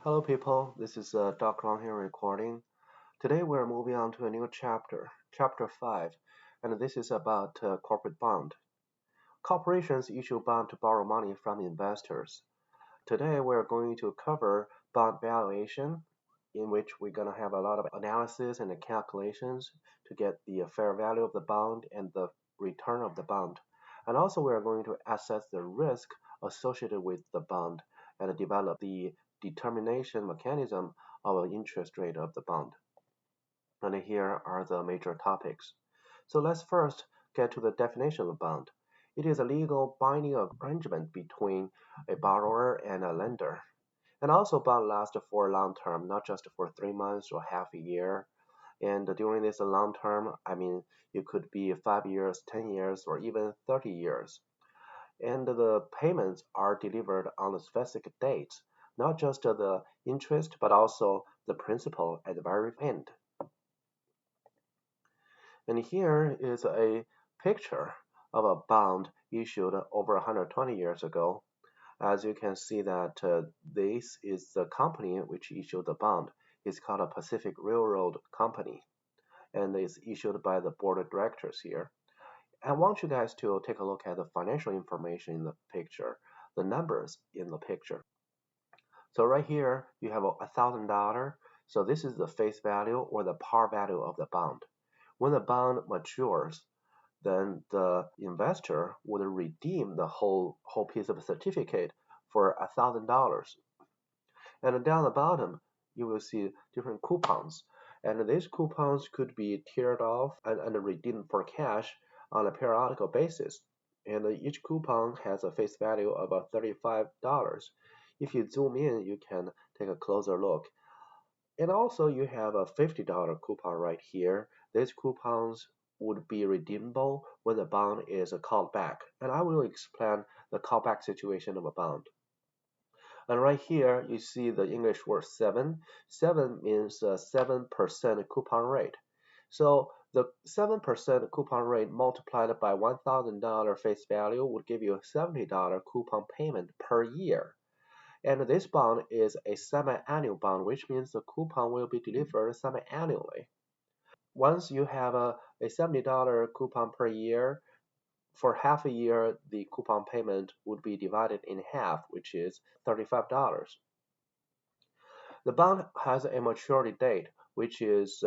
Hello people, this is Doc Long here recording. Today we're moving on to a new chapter, chapter 5, and this is about corporate bond. Corporations issue bond to borrow money from investors. Today we're going to cover bond valuation, in which we're going to have a lot of analysis and calculations to get the fair value of the bond and the return of the bond. And also we're going to assess the risk associated with the bond and develop the determination mechanism of the interest rate of the bond. And here are the major topics. So let's first get to the definition of bond. It is a legal binding arrangement between a borrower and a lender. And also bond lasts for a long term, not just for 3 months or half a year. And during this long term, it could be 5 years, 10 years, or even 30 years. And the payments are delivered on the specific dates, not just the interest, but also the principal at the very end. And here is a picture of a bond issued over 120 years ago. As you can see that this is the company which issued the bond. It's called a Pacific Railroad Company, and it's issued by the board of directors here. I want you guys to take a look at the financial information in the picture, the numbers in the picture. So right here, you have $1,000. So this is the face value or the par value of the bond. When the bond matures, then the investor would redeem the whole piece of certificate for $1,000. And down the bottom, you will see different coupons. And these coupons could be tiered off and redeemed for cash on a periodical basis. And each coupon has a face value of $35. If you zoom in, you can take a closer look. And also you have a $50 coupon right here. These coupons would be redeemable when the bond is called back. And I will explain the callback situation of a bond. And right here, you see the English word 7. 7 means 7% coupon rate. So the 7% coupon rate multiplied by $1,000 face value would give you a $70 coupon payment per year. And this bond is a semi-annual bond, which means the coupon will be delivered semi-annually. Once you have a $70 coupon per year, for half a year, the coupon payment would be divided in half, which is $35. The bond has a maturity date, which is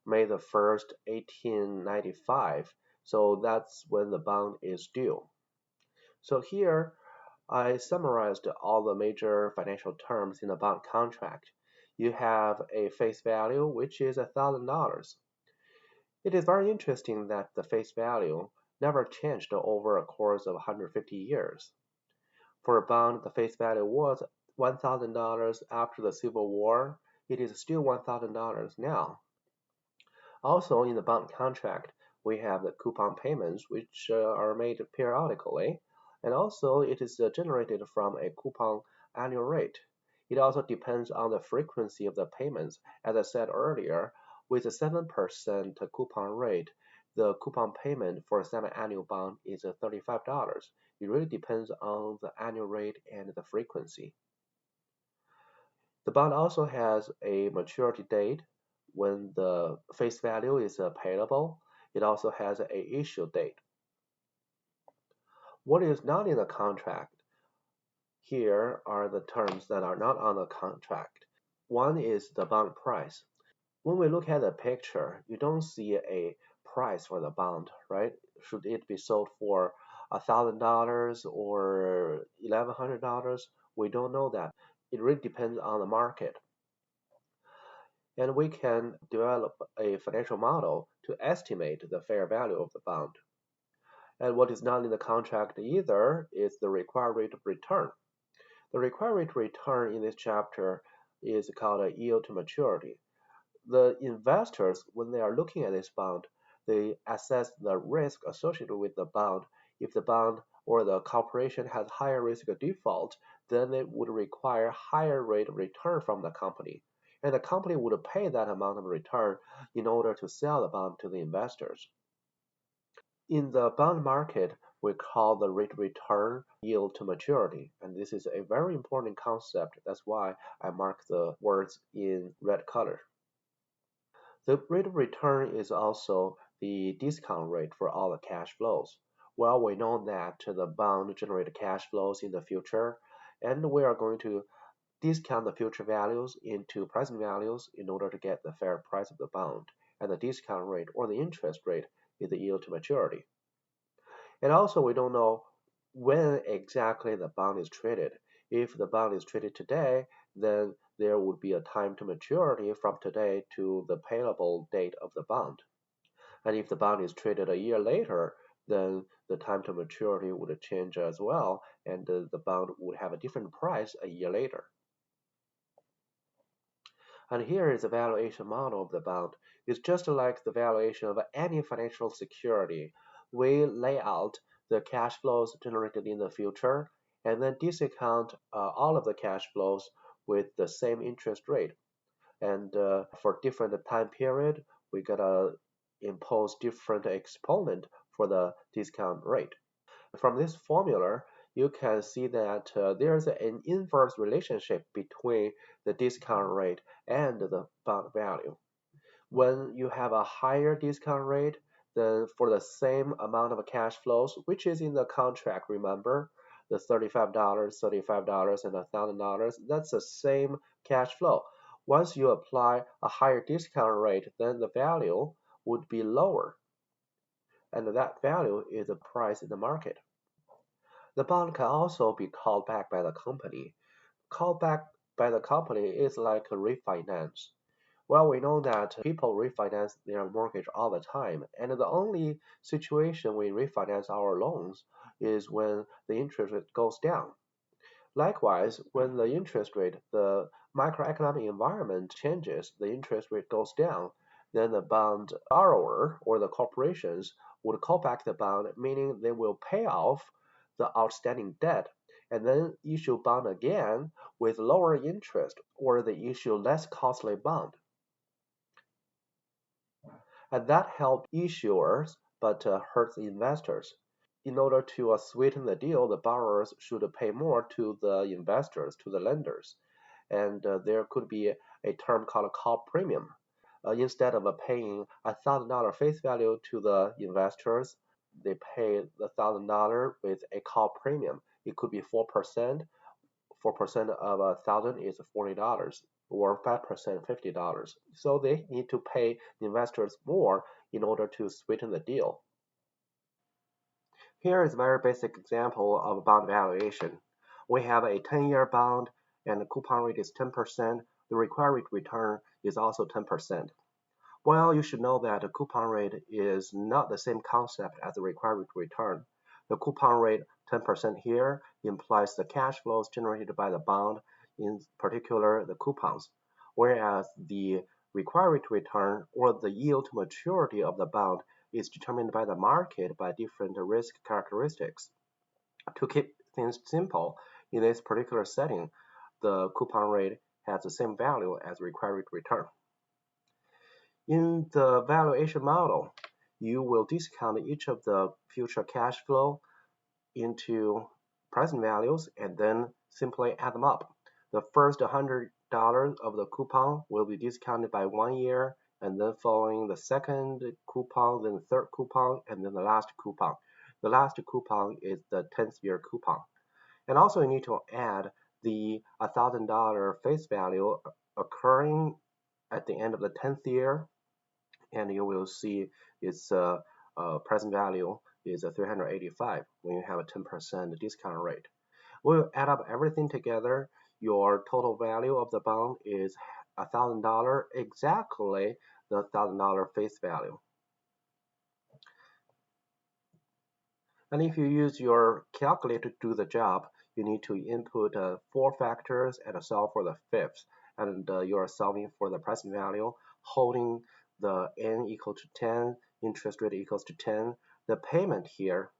May the 1st, 1895. So that's when the bond is due. So here, I summarized all the major financial terms in the bond contract. You have a face value, which is $1,000. It is very interesting that the face value never changed over a course of 150 years. For a bond, the face value was $1,000 after the Civil War. It is still $1,000 now. Also, in the bond contract, we have the coupon payments, which are made periodically, and also it is generated from a coupon annual rate. It also depends on the frequency of the payments. As I said earlier, with a 7% coupon rate, the coupon payment for a semi-annual bond is $35. It really depends on the annual rate and the frequency. The bond also has a maturity date when the face value is payable. It also has an issue date. What is not in the contract? Here are the terms that are not on the contract. One is the bond price. When we look at the picture, you don't see a price for the bond, right? Should it be sold for $1,000 or $1,100? We don't know that. It really depends on the market. And we can develop a financial model to estimate the fair value of the bond. And what is not in the contract either is the required rate of return. The required rate of return in this chapter is called a yield to maturity. The investors, when they are looking at this bond, they assess the risk associated with the bond. If the bond or the corporation has higher risk of default, then it would require higher rate of return from the company. And the company would pay that amount of return in order to sell the bond to the investors. In the bond market, we call the rate of return yield to maturity. And this is a very important concept. That's why I mark the words in red color. The rate of return is also the discount rate for all the cash flows. Well, we know that the bond generates cash flows in the future, and we are going to discount the future values into present values in order to get the fair price of the bond. And the discount rate or the interest rate is the yield to maturity. And also, we don't know when exactly the bond is traded. If the bond is traded today, then there would be a time to maturity from today to the payable date of the bond. And if the bond is traded a year later, then the time to maturity would change as well, and the bond would have a different price a year later. And here is a valuation model of the bond. It's just like the valuation of any financial security. We lay out the cash flows generated in the future and then discount all of the cash flows with the same interest rate. And for different time period, we gotta impose different exponent for the discount rate. From this formula, you can see that there's an inverse relationship between the discount rate and the bond value. When you have a higher discount rate, then for the same amount of cash flows, which is in the contract, remember, the $35, and $1,000, that's the same cash flow. Once you apply a higher discount rate, then the value would be lower, and that value is the price in the market. The bond can also be called back by the company. Called back by the company is like a refinance. Well, we know that people refinance their mortgage all the time, and the only situation we refinance our loans is when the interest rate goes down. Likewise, when the interest rate, the macroeconomic environment changes, the interest rate goes down, then the bond borrower or the corporations would call back the bond, meaning they will pay off the outstanding debt and then issue bond again with lower interest, or they issue less costly bond. And that helps issuers but hurts investors. In order to sweeten the deal, the borrowers should pay more to the investors, to the lenders. And there could be a term called a call premium. Instead of paying $1,000 face value to the investors, they pay the $1,000 with a call premium. It could be 4%. 4% of 1,000 is $40, or 5% $50. So they need to pay investors more in order to sweeten the deal. Here is a very basic example of bond valuation. We have a 10-year bond and the coupon rate is 10%. The required rate return is also 10%. Well, you should know that the coupon rate is not the same concept as the required rate return. The coupon rate 10% here implies the cash flows generated by the bond, in particular the coupons, whereas the required rate return or the yield to maturity of the bond is determined by the market by different risk characteristics. To keep things simple, in this particular setting, the coupon rate has the same value as required rate return. In the valuation model, you will discount each of the future cash flow into present values and then simply add them up. The first $100 of the coupon will be discounted by 1 year, and then following the second coupon, then the third coupon, and then the last coupon. The last coupon is the 10th year coupon. And also you need to add the $1,000 face value occurring at the end of the 10th year, and you will see its present value is 385 when you have a 10% discount rate. We'll add up everything together. Your total value of the bond is $1,000, exactly the $1,000 face value. And if you use your calculator to do the job, you need to input 4 factors and solve for the fifth. And you are solving for the present value, holding the n equal to 10, interest rate equals to 10. The payment here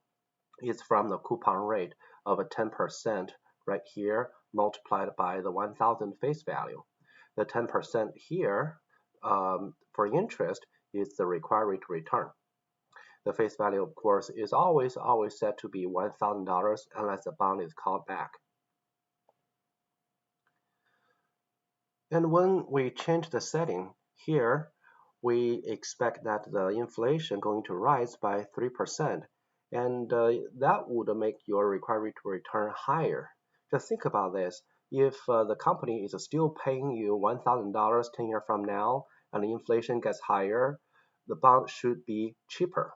is from the coupon rate of 10% right here, multiplied by the 1,000 face value. The 10% here for interest is the required rate return. The face value, of course, is always set to be $1,000 unless the bond is called back. And when we change the setting here, we expect that the inflation going to rise by 3%, and that would make your required rate of return higher. Just think about this. If the company is still paying you $1,000 10 years from now, and the inflation gets higher, the bond should be cheaper.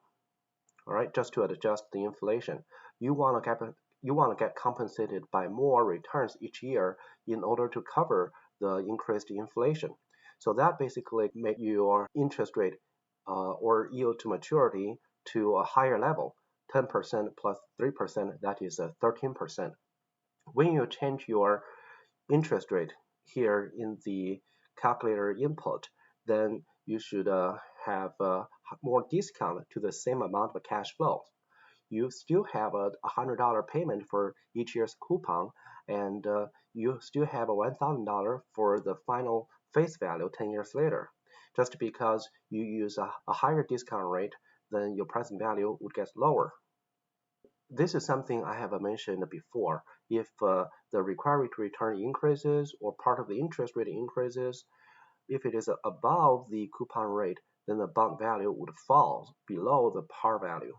All right, just to adjust the inflation. You want to get compensated by more returns each year in order to cover the increased inflation. So that basically make your interest rate or yield to maturity to a higher level, 10% plus 3%, that is 13%. When you change your interest rate here in the calculator input, then you should have more discount to the same amount of cash flow. You still have a $100 payment for each year's coupon, and you still have a $1,000 for the final face value 10 years later. Just because you use a higher discount rate, then your present value would get lower. This is something I have mentioned before. If the required rate of return increases or part of the interest rate increases, if it is above the coupon rate, then the bond value would fall below the par value.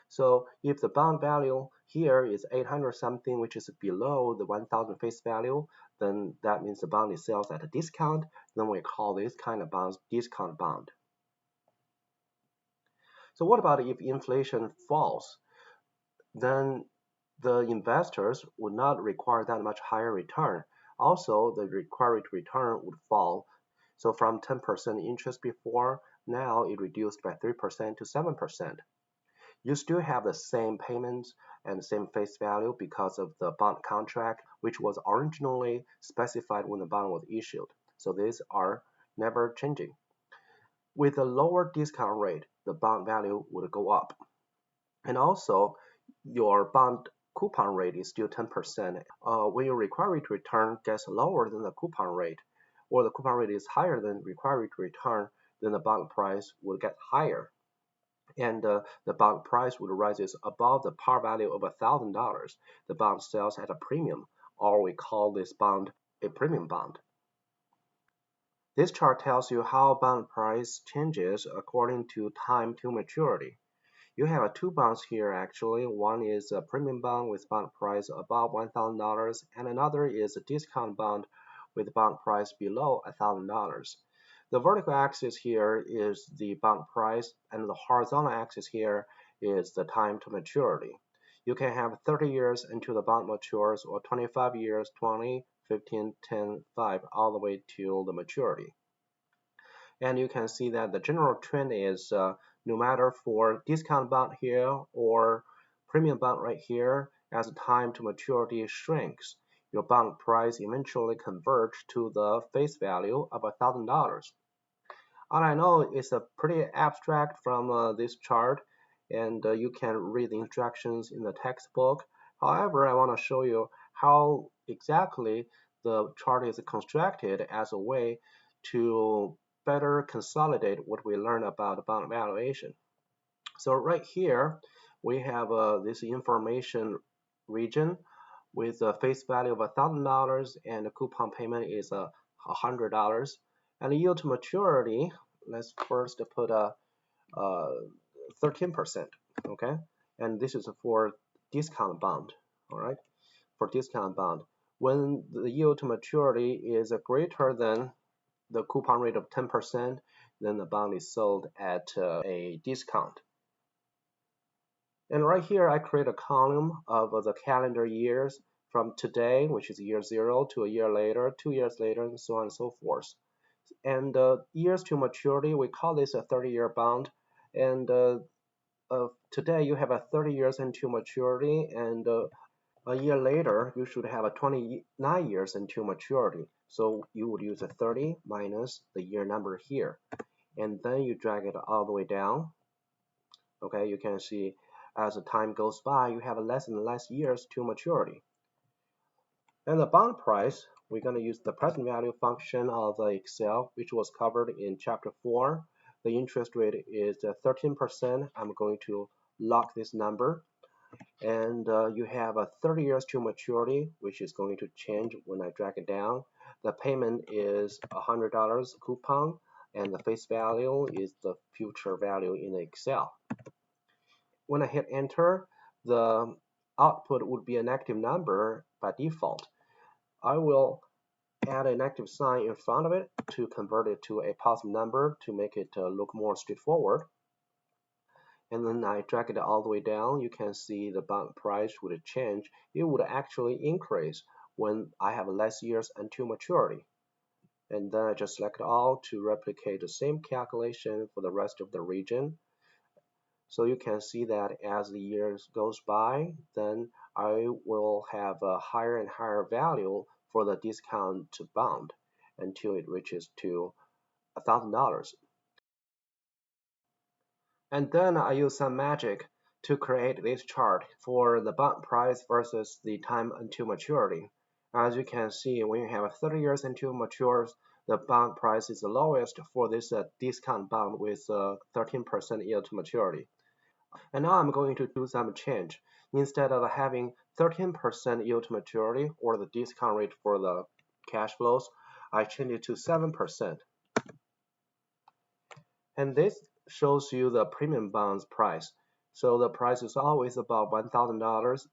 So if the bond value here is 800 something, which is below the 1,000 face value, then that means the bond is sells at a discount. Then we call this kind of bonds discount bond. So what about if inflation falls? Then the investors would not require that much higher return. Also, the required return would fall. So from 10% interest before, now it reduced by 3% to 7%. You still have the same payments and the same face value because of the bond contract, which was originally specified when the bond was issued. So these are never changing. With a lower discount rate, the bond value would go up. And also, your bond coupon rate is still 10%. When your required rate of return gets lower than the coupon rate, or the coupon rate is higher than required rate of return, then the bond price will get higher. And the bond price would rise above the par value of $1,000. The bond sells at a premium, or we call this bond a premium bond. This chart tells you how bond price changes according to time to maturity. You have two bonds here actually. One is a premium bond with bond price above $1,000, and another is a discount bond with bond price below $1,000. The vertical axis here is the bond price, and the horizontal axis here is the time to maturity. You can have 30 years until the bond matures, or 25 years, 20, 15, 10, 5, all the way till the maturity. And you can see that the general trend is no matter for discount bond here or premium bond right here, as the time to maturity shrinks, your bond price eventually converges to the face value of $1,000. And I know it's a pretty abstract from this chart, and you can read the instructions in the textbook. However, I want to show you how exactly the chart is constructed as a way to better consolidate what we learned about bond valuation. So right here, we have this information region with a face value of $1,000, and the coupon payment is $100. And the yield to maturity, let's first put a 13%, okay? And this is for discount bond, all right? For discount bond, when the yield to maturity is greater than the coupon rate of 10%, then the bond is sold at a discount. And right here, I create a column of the calendar years from today, which is year 0, to a year later, 2 years later, and so on and so forth. And years to maturity, we call this a 30-year bond. And today, you have a 30 years into maturity, and a year later, you should have a 29 years into maturity. So you would use a 30 minus the year number here. And then you drag it all the way down. Okay, you can see as the time goes by, you have less and less years to maturity. And the bond price, we're going to use the present value function of Excel, which was covered in chapter 4. the interest rate is 13%. I'm going to lock this number. And you have 30 years to maturity, which is going to change when I drag it down. The payment is $100 coupon, and the face value is the future value in Excel. When I hit enter, the output would be a negative number by default. I will add a negative sign in front of it to convert it to a positive number to make it look more straightforward. And then I drag it all the way down, you can see the bond price would change. It would actually increase when I have less years until maturity. And then I just select all to replicate the same calculation for the rest of the region. So you can see that as the years goes by, then I will have a higher and higher value for the discount bond until it reaches to $1,000. And then I use some magic to create this chart for the bond price versus the time until maturity. As you can see, when you have 30 years until matures, the bond price is the lowest for this discount bond with 13% yield to maturity. And now I'm going to do some change. Instead of having 13% yield to maturity or the discount rate for the cash flows, I change it to 7%. And this shows you the premium bonds price. So the price is always about $1,000.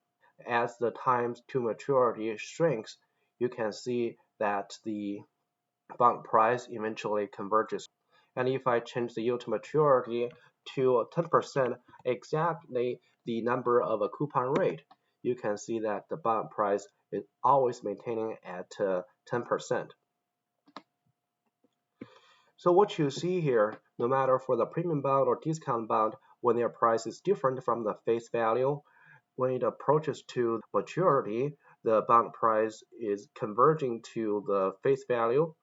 As the time to maturity shrinks, you can see that the bond price eventually converges. And if I change the yield to maturity to 10%, exactly the number of a coupon rate, you can see that the bond price is always maintaining at 10%. So what you see here, no matter for the premium bond or discount bond, when their price is different from the face value, when it approaches to maturity, the bond price is converging to the face value.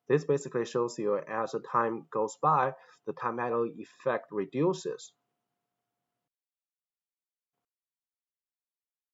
This basically shows you as the time goes by, the time value effect reduces.